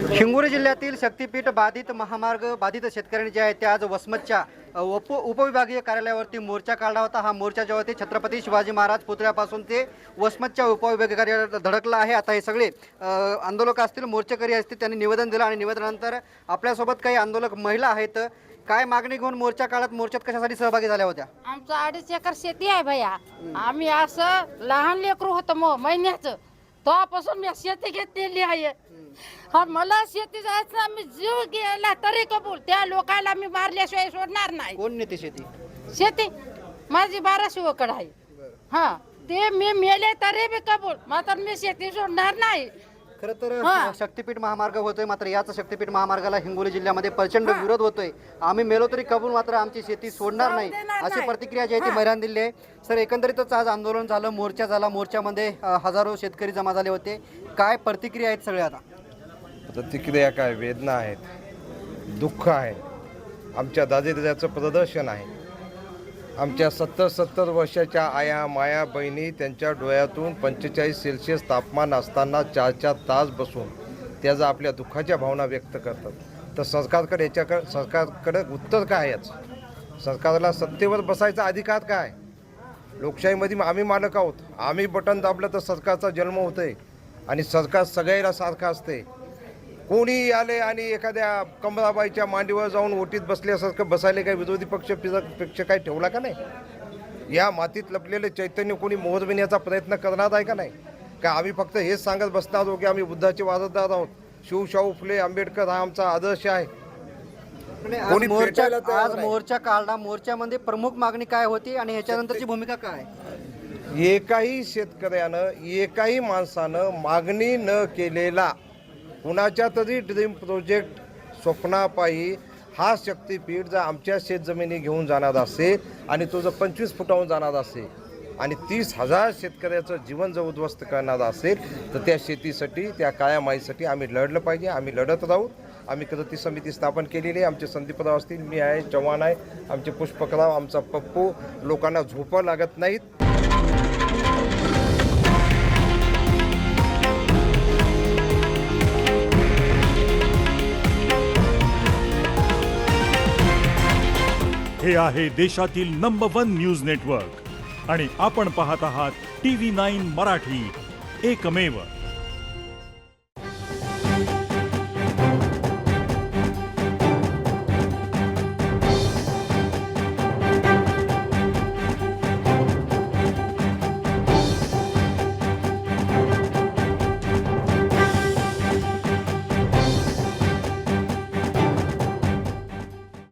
हिंगोली जिल्ह्यातील शक्तीपीठ बाधित महामार्ग बाधित शेतकऱ्यांनी जे आहे ते आज वसमतच्या उपविभागीय कार्यालयावरती मोर्चा काढला होता। हा मोर्चा जेव्हा ते छत्रपती शिवाजी महाराज पुतळ्यापासून ते वसमतच्या उपविभागीय कार्यालयात धडकला आहे। आता हे सगळे आंदोलक असतील, मोर्चेकरी असतील, त्यांनी निवेदन दिलं आणि निवेदनानंतर आपल्यासोबत काही आंदोलक महिला आहेत। काय मागणी घेऊन मोर्चा काढत, मोर्चात कशासाठी सहभागी झाल्या होत्या? आमचं 2.5 एकर शेती आहे भैया। आम्ही असं लहान लेकरू होतं महिन्याचं तेव्हापासून मी शेती घेतलेली आहे। हा मला शेती जायचं, मी जीव गेला तरी कबूल। त्या लोकांना मी मारल्याशिवाय सोडणार नाही। कोण नेते शेती? शेती माझी 1200 एकर आहे। हा ते मी मेले तरी बी कबूल, मात्र मी शेती सोडणार नाही। खरं तर शक्तीपीठ महामार्ग होतोय, मात्र याच शक्तीपीठ महामार्गाला हिंगोली जिल्ह्यामध्ये प्रचंड विरोध होतोय। आम्ही मेलो तरी कबूल, मात्र आमची शेती सोडणार नाही, अशी प्रतिक्रिया जी आहे ती महिलांनी दिली आहे। सर, एकंदरीतच आज आंदोलन झालं, मोर्चा झाला, मोर्चामध्ये हजारो शेतकरी जमा झाले होते। काय प्रतिक्रिया आहेत सगळ्या? आता प्रतिक्रिया काय, वेदना आहेत, दुःख आहे, आमच्या दारिद्र्याचं प्रदर्शन आहे। आमच्या 70 वर्षाच्या आया माया बहिणी त्यांच्या डोळ्यातून 45 सेल्सिअस तापमान असताना 4 तास बसून त्याचा आपल्या दुःखाच्या भावना व्यक्त करतात। तर सरकारकडे उत्तर काय आहे? सरकारला सत्तेवर बसायचा अधिकार काय? लोकशाहीमध्ये आम्ही मालक आहोत। आम्ही बटन दाबलं तर सरकारचा जन्म होतोय आणि सरकार सगळ्याला सारखं असते। कोणी आले आणि एखाद्या कमलाबाईच्या मांडीवर जाऊन ओटीत बसल्यासारखं बसायला काही विरोधी पक्ष काही ठेवला का नाही? या मातीत लपलेले चैतन्य कोणी मोहरविण्याचा प्रयत्न करणार आहे का नाही? का आम्ही फक्त हेच सांगत बसणार आहोत की आम्ही बुद्धाचे वारसदार आहोत, शिवशाहू फुले आंबेडकर हा आमचा आदर्श आहे? आज मोर्चा काढला, मोर्चामध्ये प्रमुख मागणी काय होती आणि ह्याच्यानंतरची भूमिका काय? एकाही शेतकऱ्यानं, एकाही माणसानं मागणी न केलेला कुणाच्या तरी ड्रीम प्रोजेक्ट स्वप्नापायी हा शक्तीपीठ जर आमच्या शेतजमिनी घेऊन जाणार असेल आणि तो जर 25 फुटावून जाणार असेल आणि 30,000 शेतकऱ्याचं जीवन जर उद्ध्वस्त करणार असेल तर त्या शेतीसाठी, त्या काळ्या माईसाठी आम्ही लढलं पाहिजे। आम्ही लढत राहू। आम्ही कृती समिती स्थापन केलेली आहे। आमचे संदीपराव असतील, मी आहे, चव्हाण आहे, आमचे पुष्पकराव, आमचा पप्पू, लोकांना झोपं लागत नाहीत। हे आहे देशातील नंबर 1 न्यूज नेटवर्क आणि आपण पाहत आहात TV9 मराठी, एकमेव।